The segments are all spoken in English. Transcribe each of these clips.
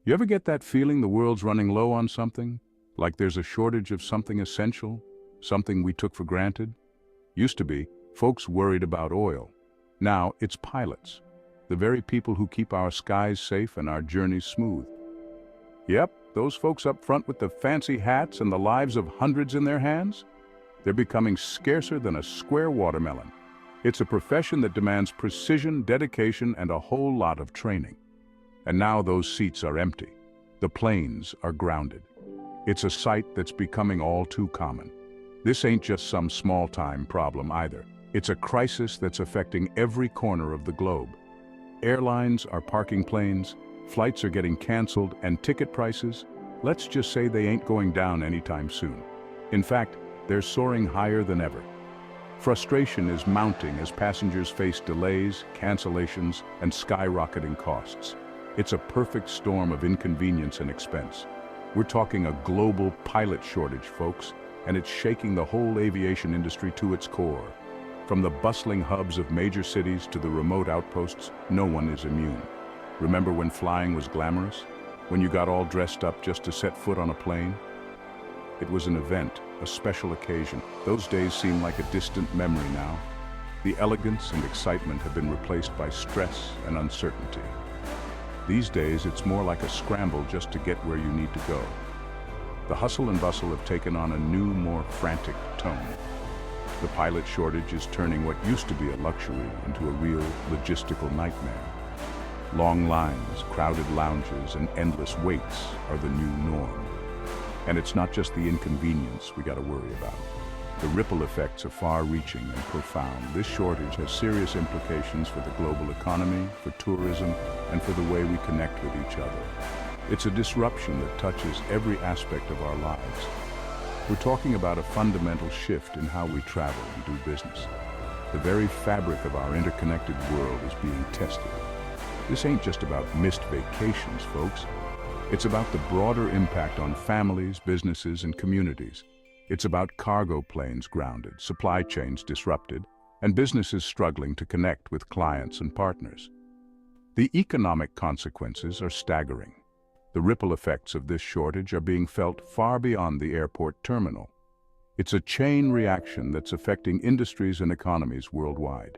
You ever get that feeling the world's running low on something? Like there's a shortage of something essential? Something we took for granted? Used to be, folks worried about oil. Now it's pilots. The very people who keep our skies safe and our journeys smooth. Yep, those folks up front with the fancy hats and the lives of hundreds in their hands? They're becoming scarcer than a square watermelon. It's a profession that demands precision, dedication, and a whole lot of training. And now those seats are empty. The planes are grounded. It's a sight that's becoming all too common. This ain't just some small-time problem either. It's a crisis that's affecting every corner of the globe. Airlines are parking planes, flights are getting canceled, and ticket prices, let's just say they ain't going down anytime soon. In fact, they're soaring higher than ever. Frustration is mounting as passengers face delays, cancellations, and skyrocketing costs. It's a perfect storm of inconvenience and expense. We're talking a global pilot shortage, folks, and it's shaking the whole aviation industry to its core. From the bustling hubs of major cities to the remote outposts, no one is immune. Remember when flying was glamorous? When you got all dressed up just to set foot on a plane? It was an event, a special occasion. Those days seem like a distant memory now. The elegance and excitement have been replaced by stress and uncertainty. These days, it's more like a scramble just to get where you need to go. The hustle and bustle have taken on a new, more frantic tone. The pilot shortage is turning what used to be a luxury into a real logistical nightmare. Long lines, crowded lounges, and endless waits are the new norm. And it's not just the inconvenience we gotta worry about. The ripple effects are far-reaching and profound. This shortage has serious implications for the global economy, for tourism, and for the way we connect with each other. It's a disruption that touches every aspect of our lives. We're talking about a fundamental shift in how we travel and do business. The very fabric of our interconnected world is being tested. This ain't just about missed vacations, folks. It's about the broader impact on families, businesses, and communities. It's about cargo planes grounded, supply chains disrupted, and businesses struggling to connect with clients and partners. The economic consequences are staggering. The ripple effects of this shortage are being felt far beyond the airport terminal. It's a chain reaction that's affecting industries and economies worldwide.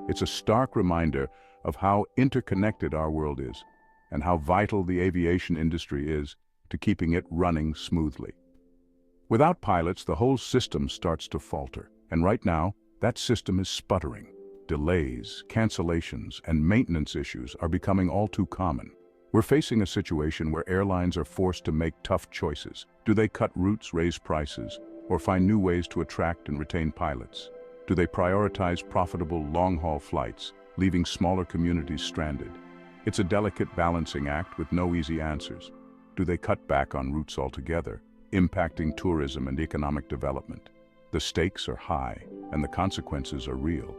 It's a stark reminder of how interconnected our world is and how vital the aviation industry is to keeping it running smoothly. Without pilots, the whole system starts to falter, and right now, that system is sputtering. Delays, cancellations, and maintenance issues are becoming all too common. We're facing a situation where airlines are forced to make tough choices. Do they cut routes, raise prices, or find new ways to attract and retain pilots? Do they prioritize profitable long-haul flights, leaving smaller communities stranded? It's a delicate balancing act with no easy answers. Do they cut back on routes altogether, impacting tourism and economic development? The stakes are high, and the consequences are real.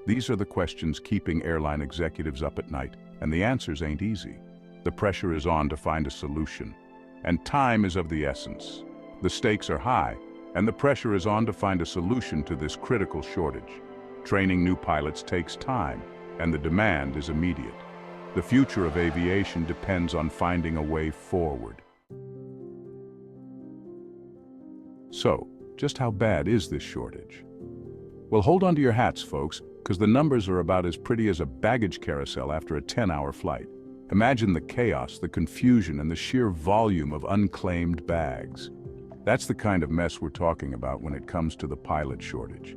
These are the questions keeping airline executives up at night, and the answers ain't easy. The pressure is on to find a solution, and time is of the essence. The stakes are high, and the pressure is on to find a solution to this critical shortage. Training new pilots takes time, and the demand is immediate. The future of aviation depends on finding a way forward. So, just how bad is this shortage? Well, hold on to your hats, folks, because the numbers are about as pretty as a baggage carousel after a 10-hour flight. Imagine the chaos, the confusion, and the sheer volume of unclaimed bags. That's the kind of mess we're talking about when it comes to the pilot shortage.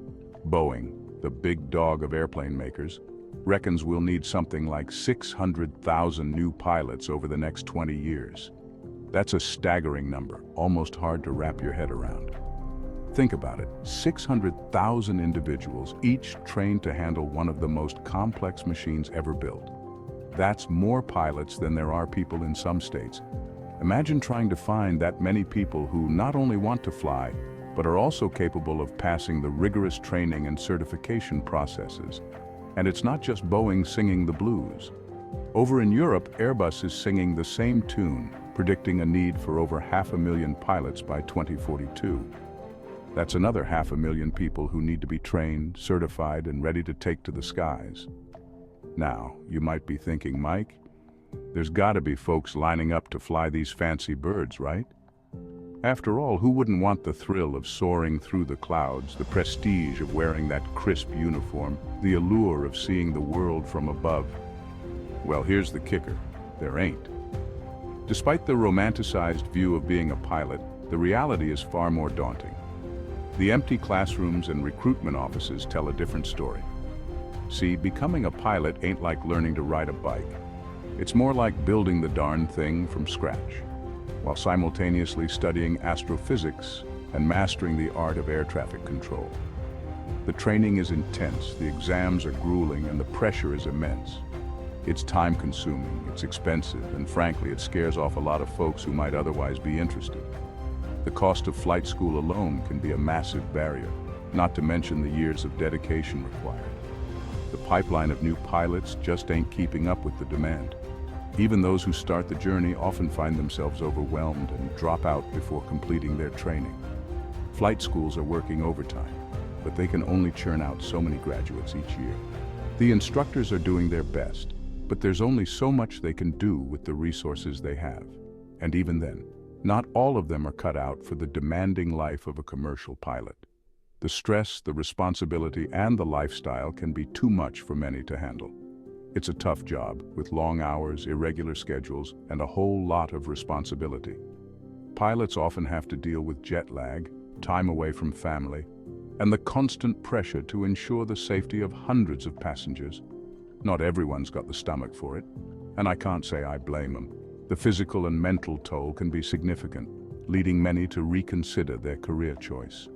Boeing, the big dog of airplane makers, reckons we'll need something like 600,000 new pilots over the next 20 years. That's a staggering number, almost hard to wrap your head around. Think about it, 600,000 individuals, each trained to handle one of the most complex machines ever built. That's more pilots than there are people in some states. Imagine trying to find that many people who not only want to fly, but are also capable of passing the rigorous training and certification processes. And it's not just Boeing singing the blues. Over in Europe, Airbus is singing the same tune, predicting a need for over 500,000 pilots by 2042. That's another 500,000 people who need to be trained, certified, and ready to take to the skies. Now, you might be thinking, Mike, There's gotta be folks lining up to fly these fancy birds, right? After all, who wouldn't want the thrill of soaring through the clouds, the prestige of wearing that crisp uniform, the allure of seeing the world from above? Well, here's the kicker. There ain't. Despite the romanticized view of being a pilot, the reality is far more daunting. The empty classrooms and recruitment offices tell a different story. See, becoming a pilot ain't like learning to ride a bike. It's more like building the darn thing from scratch, while simultaneously studying astrophysics and mastering the art of air traffic control. The training is intense, the exams are grueling, and the pressure is immense. It's time-consuming, it's expensive, and frankly, it scares off a lot of folks who might otherwise be interested. The cost of flight school alone can be a massive barrier, not to mention the years of dedication required. The pipeline of new pilots just ain't keeping up with the demand. Even those who start the journey often find themselves overwhelmed and drop out before completing their training. Flight schools are working overtime, but they can only churn out so many graduates each year. The instructors are doing their best, but there's only so much they can do with the resources they have. And even then, not all of them are cut out for the demanding life of a commercial pilot. The stress, the responsibility, and the lifestyle can be too much for many to handle. It's a tough job, with long hours, irregular schedules, and a whole lot of responsibility. Pilots often have to deal with jet lag, time away from family, and the constant pressure to ensure the safety of hundreds of passengers. Not everyone's got the stomach for it, and I can't say I blame them. The physical and mental toll can be significant, leading many to reconsider their career choice.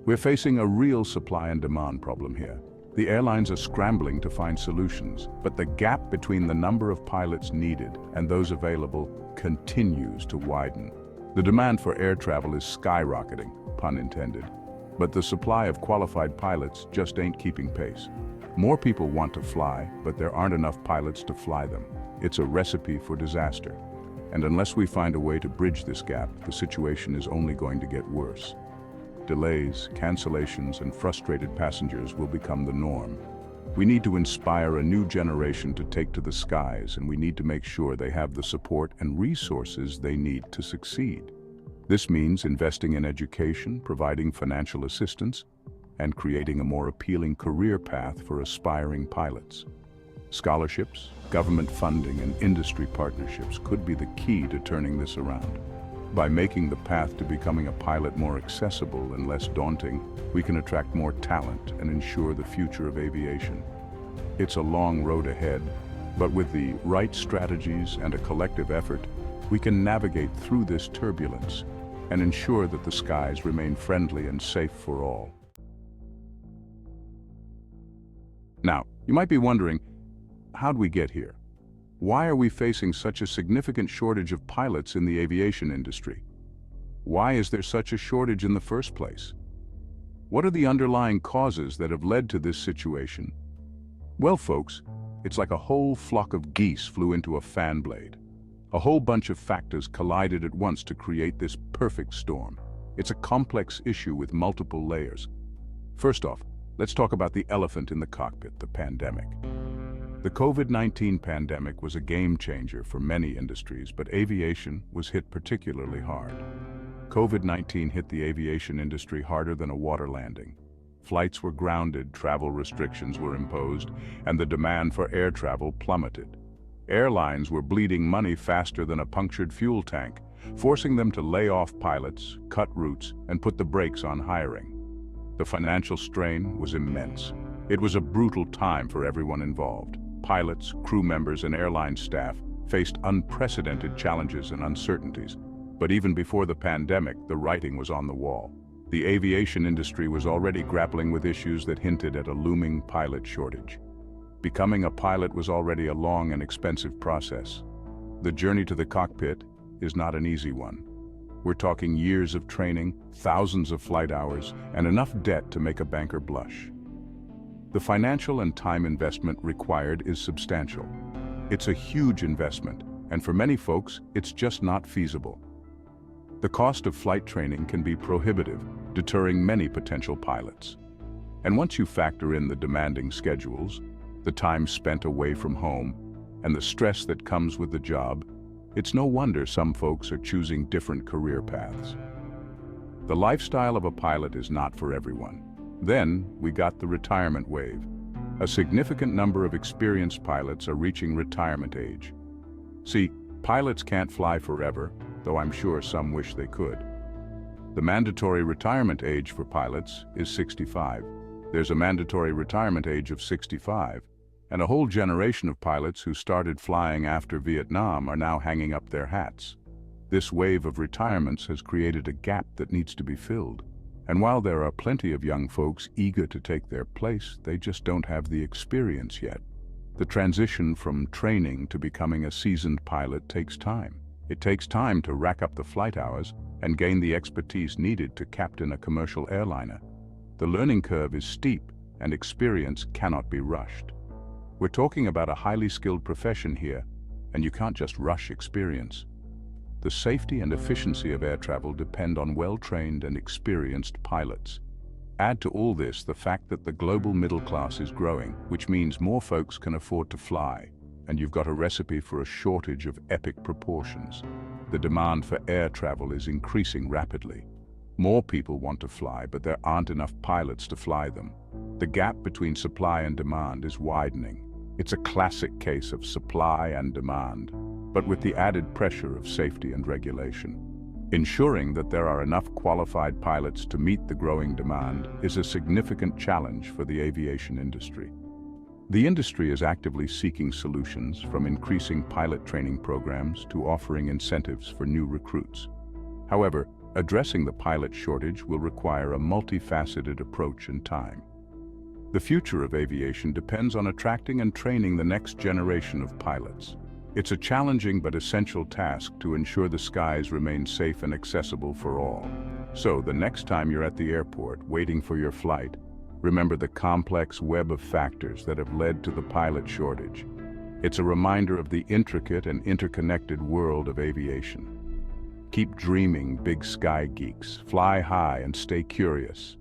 We're facing a real supply and demand problem here. The airlines are scrambling to find solutions, but the gap between the number of pilots needed and those available continues to widen. The demand for air travel is skyrocketing, pun intended, but the supply of qualified pilots just ain't keeping pace. More people want to fly, but there aren't enough pilots to fly them. It's a recipe for disaster. And unless we find a way to bridge this gap, the situation is only going to get worse. Delays, cancellations, and frustrated passengers will become the norm. We need to inspire a new generation to take to the skies, and we need to make sure they have the support and resources they need to succeed. This means investing in education, providing financial assistance, and creating a more appealing career path for aspiring pilots. Scholarships, government funding, and industry partnerships could be the key to turning this around. By making the path to becoming a pilot more accessible and less daunting, we can attract more talent and ensure the future of aviation. It's a long road ahead, but with the right strategies and a collective effort, we can navigate through this turbulence and ensure that the skies remain friendly and safe for all. Now, you might be wondering, how'd we get here? Why are we facing such a significant shortage of pilots in the aviation industry? Why is there such a shortage in the first place? What are the underlying causes that have led to this situation? Well, folks, it's like a whole flock of geese flew into a fan blade. A whole bunch of factors collided at once to create this perfect storm. It's a complex issue with multiple layers. First off, let's talk about the elephant in the cockpit, the pandemic. The COVID-19 pandemic was a game changer for many industries, but aviation was hit particularly hard. COVID-19 hit the aviation industry harder than a water landing. Flights were grounded, travel restrictions were imposed, and the demand for air travel plummeted. Airlines were bleeding money faster than a punctured fuel tank, forcing them to lay off pilots, cut routes, and put the brakes on hiring. The financial strain was immense. It was a brutal time for everyone involved. Pilots, crew members, and airline staff faced unprecedented challenges and uncertainties. But even before the pandemic, the writing was on the wall. The aviation industry was already grappling with issues that hinted at a looming pilot shortage. Becoming a pilot was already a long and expensive process. The journey to the cockpit is not an easy one. We're talking years of training, thousands of flight hours, and enough debt to make a banker blush. The financial and time investment required is substantial. It's a huge investment, and for many folks, it's just not feasible. The cost of flight training can be prohibitive, deterring many potential pilots. And once you factor in the demanding schedules, the time spent away from home, and the stress that comes with the job, it's no wonder some folks are choosing different career paths. The lifestyle of a pilot is not for everyone. Then we got the retirement wave. A significant number of experienced pilots are reaching retirement age. See, pilots can't fly forever, though I'm sure some wish they could. The mandatory retirement age for pilots is 65. There's a mandatory retirement age of 65, and a whole generation of pilots who started flying after Vietnam are now hanging up their hats. This wave of retirements has created a gap that needs to be filled. And while there are plenty of young folks eager to take their place, they just don't have the experience yet. The transition from training to becoming a seasoned pilot takes time. It takes time to rack up the flight hours and gain the expertise needed to captain a commercial airliner. The learning curve is steep, and experience cannot be rushed. We're talking about a highly skilled profession here, and you can't just rush experience. The safety and efficiency of air travel depend on well-trained and experienced pilots. Add to all this the fact that the global middle class is growing, which means more folks can afford to fly, and you've got a recipe for a shortage of epic proportions. The demand for air travel is increasing rapidly. More people want to fly, but there aren't enough pilots to fly them. The gap between supply and demand is widening. It's a classic case of supply and demand, but with the added pressure of safety and regulation. Ensuring that there are enough qualified pilots to meet the growing demand is a significant challenge for the aviation industry. The industry is actively seeking solutions, from increasing pilot training programs to offering incentives for new recruits. However, addressing the pilot shortage will require a multifaceted approach and time. The future of aviation depends on attracting and training the next generation of pilots. It's a challenging but essential task to ensure the skies remain safe and accessible for all. So, the next time you're at the airport waiting for your flight, remember the complex web of factors that have led to the pilot shortage. It's a reminder of the intricate and interconnected world of aviation. Keep dreaming, big sky geeks. Fly high and stay curious.